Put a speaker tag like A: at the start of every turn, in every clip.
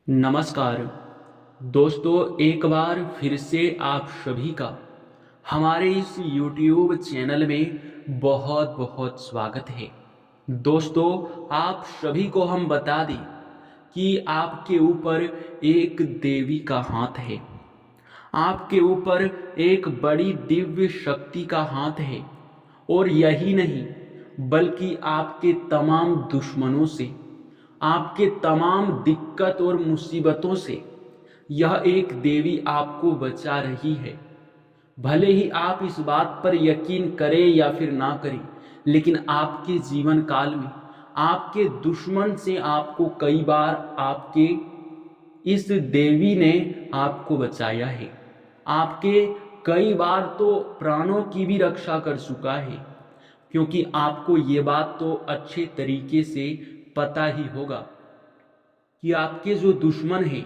A: नमस्कार दोस्तों, एक बार फिर से आप सभी का हमारे इस YouTube चैनल में बहुत बहुत स्वागत है। दोस्तों, आप सभी को हम बता दें कि आपके ऊपर एक देवी का हाथ है। आपके ऊपर एक बड़ी दिव्य शक्ति का हाथ है और यही नहीं बल्कि आपके तमाम दुश्मनों से, आपके तमाम दिक्कत और मुसीबतों से यह एक देवी आपको बचा रही है। भले ही आप इस बात पर यकीन करें या फिर ना करें, लेकिन आपके जीवन काल में आपके दुश्मन से आपको कई बार आपके इस देवी ने आपको बचाया है। आपके कई बार तो प्राणों की भी रक्षा कर चुका है, क्योंकि आपको ये बात तो अच्छे तरीके से पता ही होगा कि आपके जो दुश्मन हैं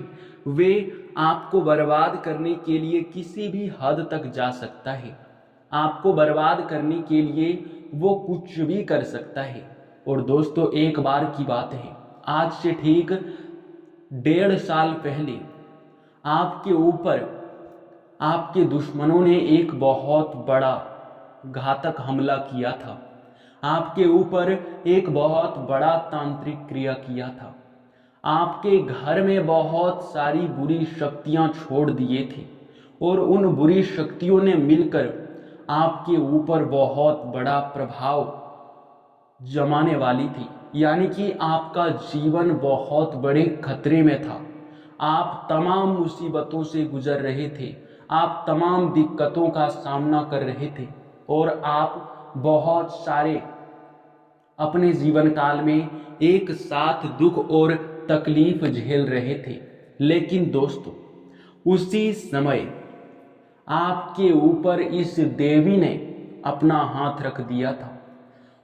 A: वे आपको बर्बाद करने के लिए किसी भी हद तक जा सकता है। आपको बर्बाद करने के लिए वो कुछ भी कर सकता है। और दोस्तों, एक बार की बात है, आज से ठीक 1.5 साल पहले आपके ऊपर आपके दुश्मनों ने एक बहुत बड़ा घातक हमला किया था। आपके ऊपर एक बहुत बड़ा तांत्रिक क्रिया किया था। आपके घर में बहुत सारी बुरी शक्तियां छोड़ दिए थे और उन बुरी शक्तियों ने मिलकर आपके ऊपर बहुत बड़ा प्रभाव जमाने वाली थी। यानी कि आपका जीवन बहुत बड़े खतरे में था। आप तमाम मुसीबतों से गुजर रहे थे, आप तमाम दिक्कतों का सामना कर रहे थे और आप बहुत सारे अपने जीवन काल में एक साथ दुख और तकलीफ झेल रहे थे। लेकिन दोस्तों, उसी समय आपके ऊपर इस देवी ने अपना हाथ रख दिया था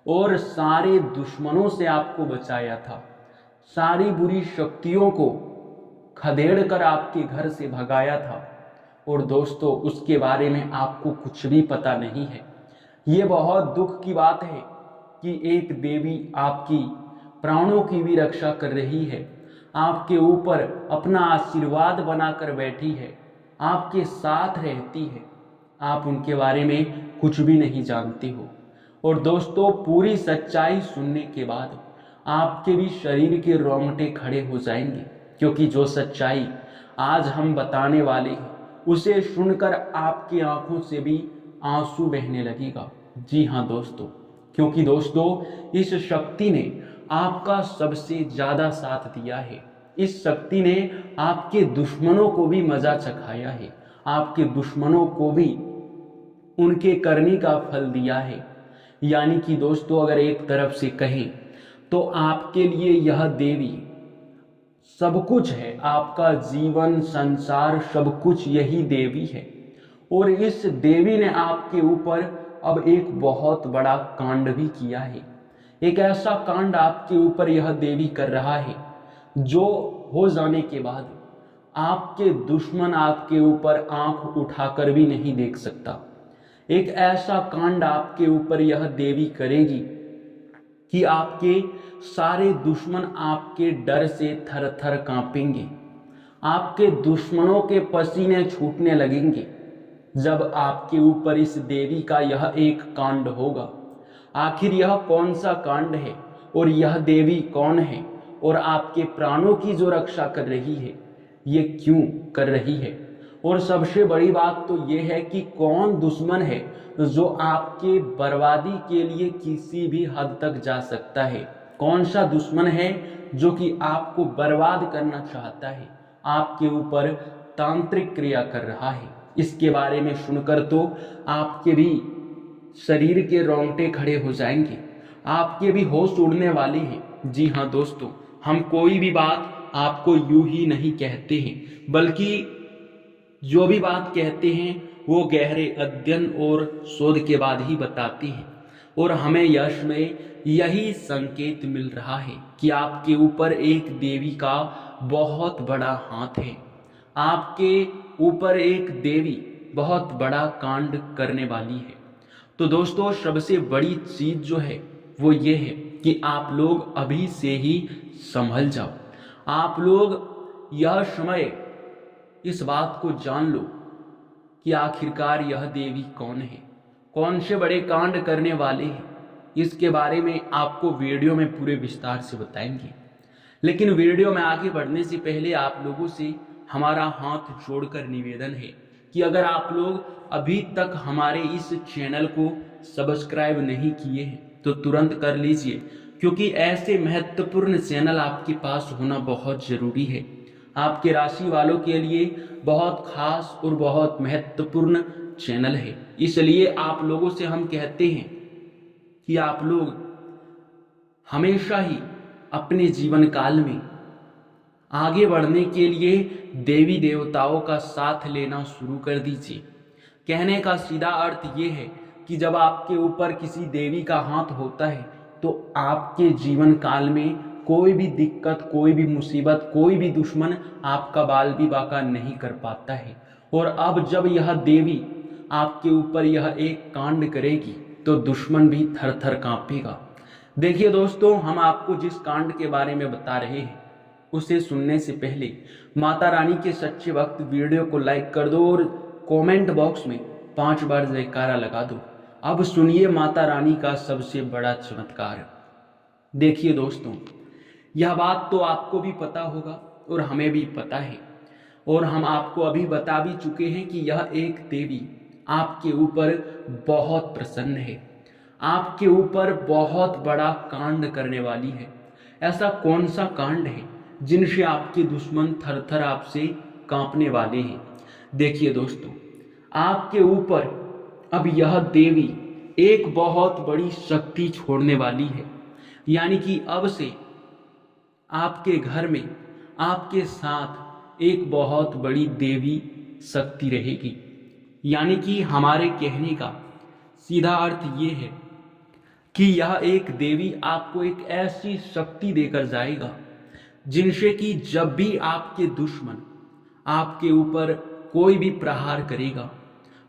A: और सारे दुश्मनों से आपको बचाया था। सारी बुरी शक्तियों को खदेड़ कर आपके घर से भगाया था। और दोस्तों, उसके बारे में आपको कुछ भी पता नहीं है। ये बहुत दुख की बात है कि एक देवी आपकी प्राणों की भी रक्षा कर रही है, आपके ऊपर अपना आशीर्वाद बनाकर बैठी है, आपके साथ रहती है। आप उनके बारे में कुछ भी नहीं जानते हो। और दोस्तों, पूरी सच्चाई सुनने के बाद आपके भी शरीर के रोंगटे खड़े हो जाएंगे, क्योंकि जो सच्चाई आज हम बताने वाले हैं उसे सुनकर आपकी आंखों से भी आंसू बहने लगेगा। जी हाँ दोस्तों, क्योंकि दोस्तों, इस शक्ति ने आपका सबसे ज्यादा साथ दिया है। इस शक्ति ने आपके दुश्मनों को भी मजा चखाया है, आपके दुश्मनों को भी उनके करनी का फल दिया है। यानी कि दोस्तों, अगर एक तरफ से कहें तो आपके लिए यह देवी सब कुछ है। आपका जीवन, संसार, सब कुछ यही देवी है। और इस देवी ने आपके ऊपर अब एक बहुत बड़ा कांड भी किया है। एक ऐसा कांड आपके ऊपर यह देवी कर रहा है जो हो जाने के बाद आपके दुश्मन आपके ऊपर आंख उठाकर भी नहीं देख सकता। एक ऐसा कांड आपके ऊपर यह देवी करेगी कि आपके सारे दुश्मन आपके डर से थर थर कांपेंगे। आपके दुश्मनों के पसीने छूटने लगेंगे जब आपके ऊपर इस देवी का यह एक कांड होगा। आखिर यह कौन सा कांड है और यह देवी कौन है और आपके प्राणों की जो रक्षा कर रही है ये क्यों कर रही है? और सबसे बड़ी बात तो ये है कि कौन दुश्मन है जो आपके बर्बादी के लिए किसी भी हद तक जा सकता है? कौन सा दुश्मन है जो कि आपको बर्बाद करना चाहता है, आपके ऊपर तांत्रिक क्रिया कर रहा है? इसके बारे में सुनकर तो आपके भी शरीर के रोंगटे खड़े हो जाएंगे, आपके भी होश उड़ने वाले हैं। जी हाँ दोस्तों, हम कोई भी बात आपको यूं ही नहीं कहते हैं, बल्कि जो भी बात कहते हैं वो गहरे अध्ययन और शोध के बाद ही बताते हैं। और हमें यश में यही संकेत मिल रहा है कि आपके ऊपर एक देवी का बहुत बड़ा हाथ है। आपके ऊपर एक देवी बहुत बड़ा कांड करने वाली है। तो दोस्तों, सबसे बड़ी चीज जो है वो ये है कि आप लोग अभी से ही संभल जाओ। आप लोग यह समय इस बात को जान लो कि आखिरकार यह देवी कौन है, कौन से बड़े कांड करने वाले हैं। इसके बारे में आपको वीडियो में पूरे विस्तार से बताएंगे। लेकिन वीडियो में आगे बढ़ने से पहले आप लोगों से हमारा हाथ जोड़कर निवेदन है कि अगर आप लोग अभी तक हमारे इस चैनल को सब्सक्राइब नहीं किए हैं तो तुरंत कर लीजिए, क्योंकि ऐसे महत्वपूर्ण चैनल आपके पास होना बहुत ज़रूरी है। आपके राशि वालों के लिए बहुत खास और बहुत महत्वपूर्ण चैनल है। इसलिए आप लोगों से हम कहते हैं कि आप लोग हमेशा ही अपने जीवन काल में आगे बढ़ने के लिए देवी देवताओं का साथ लेना शुरू कर दीजिए। कहने का सीधा अर्थ ये है कि जब आपके ऊपर किसी देवी का हाथ होता है तो आपके जीवन काल में कोई भी दिक्कत, कोई भी मुसीबत, कोई भी दुश्मन आपका बाल भी बाका नहीं कर पाता है। और अब जब यह देवी आपके ऊपर यह एक कांड करेगी तो दुश्मन भी थर थर कांपेगा। देखिए दोस्तों, हम आपको जिस कांड के बारे में बता रहे हैं उसे सुनने से पहले माता रानी के सच्चे भक्त वीडियो को लाइक कर दो और कमेंट बॉक्स में 5 बार जयकारा लगा दो। अब सुनिए माता रानी का सबसे बड़ा चमत्कार। देखिए दोस्तों, यह बात तो आपको भी पता होगा और हमें भी पता है, और हम आपको अभी बता भी चुके हैं कि यह एक देवी आपके ऊपर बहुत प्रसन्न है, आपके ऊपर बहुत बड़ा कांड करने वाली है। ऐसा कौन सा कांड है जिनसे आपके दुश्मन थर थर आपसे कांपने वाले हैं? देखिए दोस्तों, आपके ऊपर अब यह देवी एक बहुत बड़ी शक्ति छोड़ने वाली है। यानी कि अब से आपके घर में आपके साथ एक बहुत बड़ी देवी शक्ति रहेगी। यानी कि हमारे कहने का सीधा अर्थ ये है कि यह एक देवी आपको एक ऐसी शक्ति देकर जाएगा जिनसे कि जब भी आपके दुश्मन आपके ऊपर कोई भी प्रहार करेगा,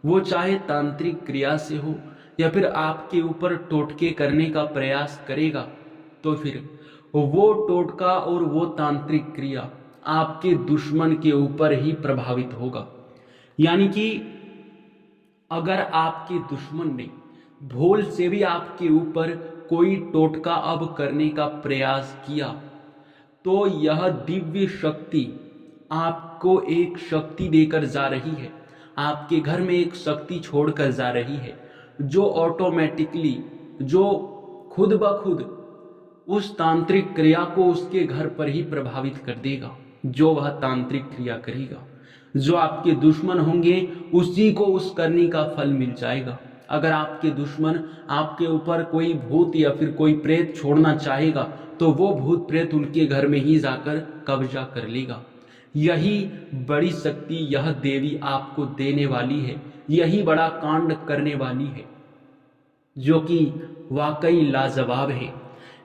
A: वो चाहे तांत्रिक क्रिया से हो या फिर आपके ऊपर टोटके करने का प्रयास करेगा, तो फिर वो टोटका और वो तांत्रिक क्रिया आपके दुश्मन के ऊपर ही प्रभावित होगा। यानी कि अगर आपके दुश्मन ने भूल से भी आपके ऊपर कोई टोटका अब करने का प्रयास किया, तो यह दिव्य शक्ति आपको एक शक्ति देकर जा रही है, आपके घर में एक शक्ति छोड़कर जा रही है, जो ऑटोमेटिकली, जो खुद ब खुद उस तांत्रिक क्रिया को उसके घर पर ही प्रभावित कर देगा। जो वह तांत्रिक क्रिया करेगा, जो आपके दुश्मन होंगे उसी को उस करने का फल मिल जाएगा। अगर आपके दुश्मन आपके ऊपर कोई भूत या फिर कोई प्रेत छोड़ना चाहेगा तो वो भूत प्रेत उनके घर में ही जाकर कब्जा कर लेगा। यही बड़ी शक्ति यह देवी आपको देने वाली है, यही बड़ा कांड करने वाली है, जो कि वाकई लाजवाब है।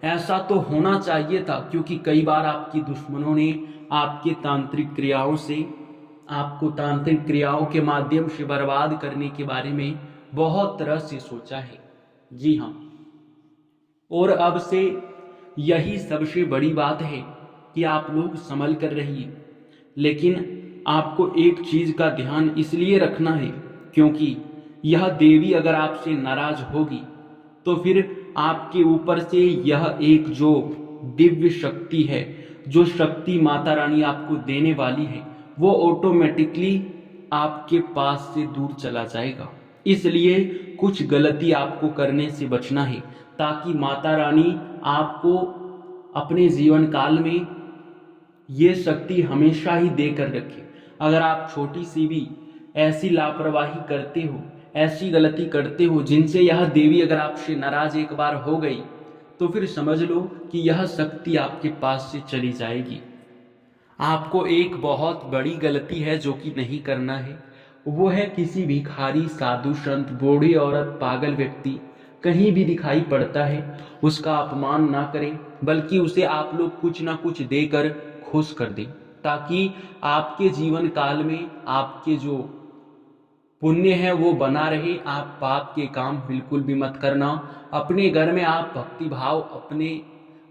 A: ऐसा तो होना चाहिए था, क्योंकि कई बार आपके दुश्मनों ने आपके तांत्रिक क्रियाओं से, आपको तांत्रिक क्रियाओं के माध्यम से बर्बाद करने के बारे में बहुत तरह से सोचा है। जी हाँ, और अब से यही सबसे बड़ी बात है कि आप लोग संभल कर रहिए। लेकिन आपको एक चीज का ध्यान इसलिए रखना है क्योंकि यह देवी अगर आपसे नाराज होगी तो फिर आपके ऊपर से यह एक जो दिव्य शक्ति है, जो शक्ति माता रानी आपको देने वाली है, वो ऑटोमेटिकली आपके पास से दूर चला जाएगा। इसलिए कुछ गलती आपको करने से बचना है, ताकि माता रानी आपको अपने जीवन काल में ये शक्ति हमेशा ही देकर रखे। अगर आप छोटी सी भी ऐसी लापरवाही करते हो, ऐसी गलती करते हो जिनसे यह देवी अगर आपसे नाराज एक बार हो गई, तो फिर समझ लो कि यह शक्ति आपके पास से चली जाएगी। आपको एक बहुत बड़ी गलती है जो कि नहीं करना है, वो है किसी भिखारी, साधु, संत, बूढ़ी औरत, पागल व्यक्ति कहीं भी दिखाई पड़ता है उसका अपमान ना करें, बल्कि उसे आप लोग कुछ ना कुछ देकर खुश कर दें, ताकि आपके जीवन काल में आपके जो पुण्य है वो बना रहे। आप पाप के काम बिल्कुल भी मत करना। अपने घर में आप भक्ति भाव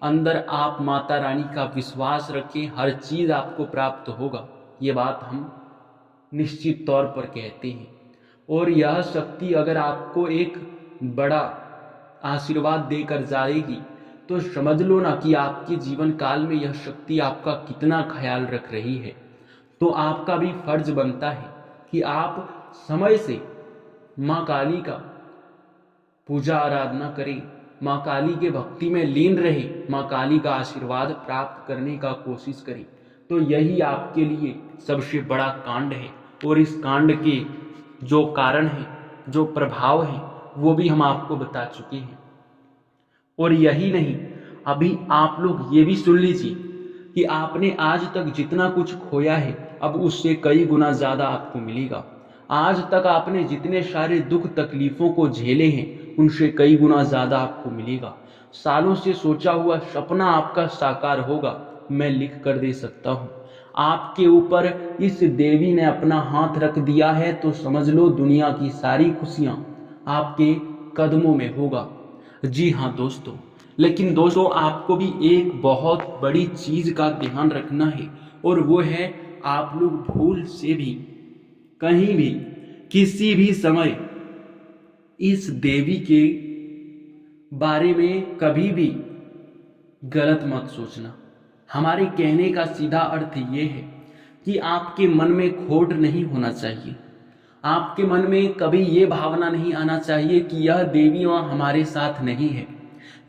A: अंदर आप माता रानी का विश्वास रखें, हर चीज़ आपको प्राप्त होगा। ये बात हम निश्चित तौर पर कहते हैं। और यह शक्ति अगर आपको एक बड़ा आशीर्वाद देकर जाएगी तो समझ लो ना कि आपके जीवन काल में यह शक्ति आपका कितना ख्याल रख रही है। तो आपका भी फर्ज बनता है कि आप समय से माँ काली का पूजा आराधना करें, माँ काली के भक्ति में लीन रहे, माँ काली का आशीर्वाद प्राप्त करने का कोशिश करें। तो यही आपके लिए सबसे बड़ा कांड है। और इस कांड के जो कारण है, जो प्रभाव है, वो भी हम आपको बता चुके हैं। और यही नहीं, अभी आप लोग ये भी सुन लीजिए कि आपने आज तक जितना कुछ खोया है अब उससे कई गुना ज़्यादा आपको मिलेगा। आज तक आपने जितने सारे दुख तकलीफ़ों को झेले हैं उनसे कई गुना ज़्यादा आपको मिलेगा। सालों से सोचा हुआ सपना आपका साकार होगा, मैं लिख कर दे सकता हूँ। आपके ऊपर इस देवी ने अपना हाथ रख दिया है तो समझ लो दुनिया की सारी खुशियाँ आपके कदमों में होगा। जी हाँ दोस्तों, लेकिन दोस्तों आपको भी एक बहुत बड़ी चीज़ का ध्यान रखना है, और वो है आप लोग भूल से भी कहीं भी किसी भी समय इस देवी के बारे में कभी भी गलत मत सोचना। हमारे कहने का सीधा अर्थ ये है कि आपके मन में खोट नहीं होना चाहिए। आपके मन में कभी ये भावना नहीं आना चाहिए कि यह देवी माँ हमारे साथ नहीं है,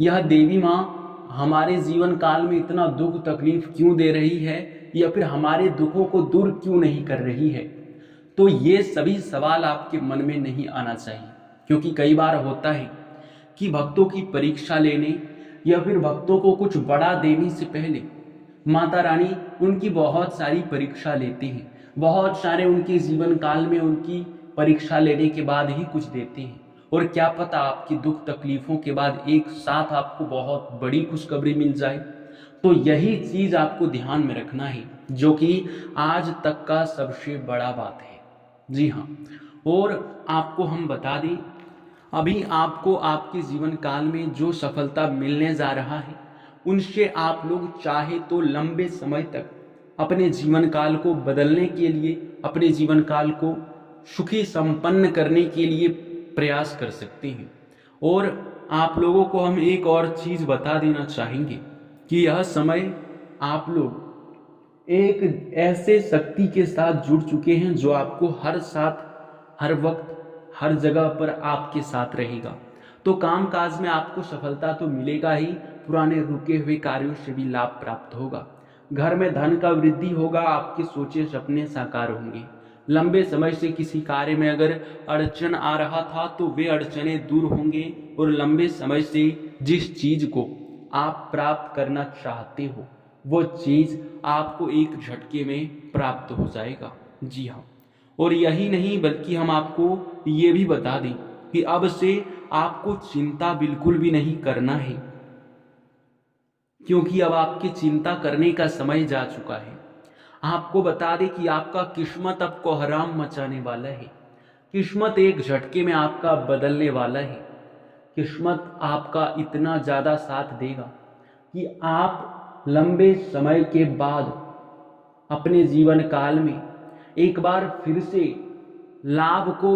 A: यह देवी माँ हमारे जीवन काल में इतना दुख तकलीफ क्यों दे रही है, या फिर हमारे दुखों को दूर क्यों नहीं कर रही है। तो ये सभी सवाल आपके मन में नहीं आना चाहिए, क्योंकि कई बार होता है कि भक्तों की परीक्षा लेने या फिर भक्तों को कुछ बड़ा देने से पहले माता रानी उनकी बहुत सारी परीक्षा लेती हैं। बहुत सारे उनके जीवन काल में उनकी परीक्षा लेने के बाद ही कुछ देते हैं। और क्या पता आपकी दुख तकलीफों के बाद एक साथ आपको बहुत बड़ी खुशखबरी मिल जाए। तो यही चीज आपको ध्यान में रखना है, जो कि आज तक का सबसे बड़ा बात है। जी हाँ, और आपको हम बता दें, अभी आपको आपके जीवन काल में जो सफलता मिलने जा रहा है उनसे आप लोग चाहे तो लंबे समय तक अपने जीवन काल को बदलने के लिए, अपने जीवन काल को सुखी संपन्न करने के लिए प्रयास कर सकते हैं। और आप लोगों को हम एक और चीज़ बता देना चाहेंगे कि यह समय आप लोग एक ऐसे शक्ति के साथ जुड़ चुके हैं जो आपको हर साथ, हर वक्त, हर जगह पर आपके साथ रहेगा। तो काम काज में आपको सफलता तो मिलेगा ही, पुराने रुके हुए कार्यों से भी लाभ प्राप्त होगा। घर में धन का वृद्धि होगा, आपके सोचे सपने साकार होंगे। लंबे समय से किसी कार्य में अगर अड़चन आ रहा था तो वे अड़चने दूर होंगे, और लंबे समय से जिस चीज को आप प्राप्त करना चाहते हो वो चीज आपको एक झटके में प्राप्त हो जाएगा। जी हाँ, और यही नहीं बल्कि हम आपको ये भी बता दें कि अब से आपको चिंता बिल्कुल भी नहीं करना है, क्योंकि अब आपकी चिंता करने का समय जा चुका है। आपको बता दें कि आपका किस्मत अब कोहराम मचाने वाला है। किस्मत एक झटके में आपका बदलने वाला है। किस्मत आपका इतना ज़्यादा साथ देगा कि आप लंबे समय के बाद अपने जीवन काल में एक बार फिर से लाभ को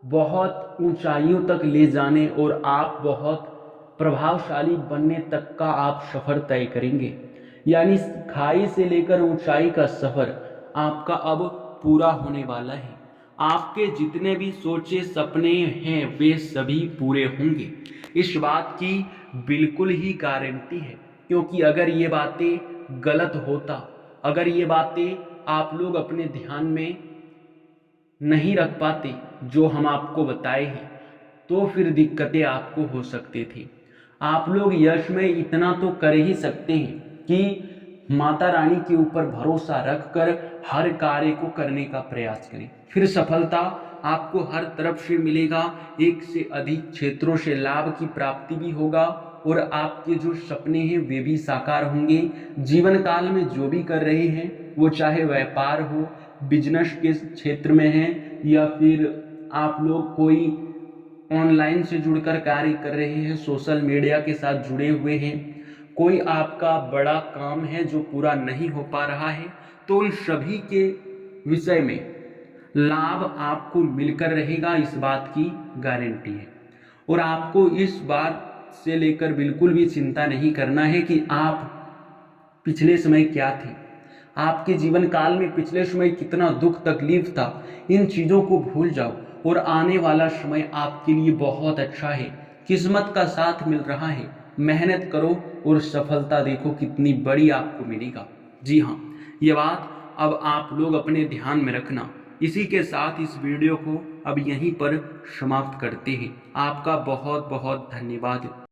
A: बहुत ऊंचाइयों तक ले जाने और आप बहुत प्रभावशाली बनने तक का आप सफर तय करेंगे। यानी खाई से लेकर ऊंचाई का सफर आपका अब पूरा होने वाला है। आपके जितने भी सोचे सपने हैं वे सभी पूरे होंगे, इस बात की बिल्कुल ही गारंटी है। क्योंकि अगर ये बातें गलत होता, अगर ये बातें आप लोग अपने ध्यान में नहीं रख पाते जो हम आपको बताए हैं, तो फिर दिक्कतें आपको हो सकती थी। आप लोग यश में इतना तो कर ही सकते हैं कि माता रानी के ऊपर भरोसा रखकर हर कार्य को करने का प्रयास करें, फिर सफलता आपको हर तरफ से मिलेगा। एक से अधिक क्षेत्रों से लाभ की प्राप्ति भी होगा, और आपके जो सपने हैं वे भी साकार होंगे। जीवन काल में जो भी कर रहे हैं, वो चाहे व्यापार हो, बिजनेस के क्षेत्र में है, या फिर आप लोग कोई ऑनलाइन से जुड़कर कार्य कर रहे हैं, सोशल मीडिया के साथ जुड़े हुए हैं, कोई आपका बड़ा काम है जो पूरा नहीं हो पा रहा है, तो उन सभी के विषय में लाभ आपको मिलकर रहेगा, इस बात की गारंटी है। और आपको इस बात से लेकर बिल्कुल भी चिंता नहीं करना है कि आप पिछले समय क्या थे, आपके जीवन काल में पिछले समय कितना दुख तकलीफ था। इन चीज़ों को भूल जाओ और आने वाला समय आपके लिए बहुत अच्छा है। किस्मत का साथ मिल रहा है, मेहनत करो और सफलता देखो कितनी बड़ी आपको मिलेगा। जी हाँ, ये बात अब आप लोग अपने ध्यान में रखना। इसी के साथ इस वीडियो को अब यहीं पर समाप्त करते हैं। आपका बहुत बहुत धन्यवाद।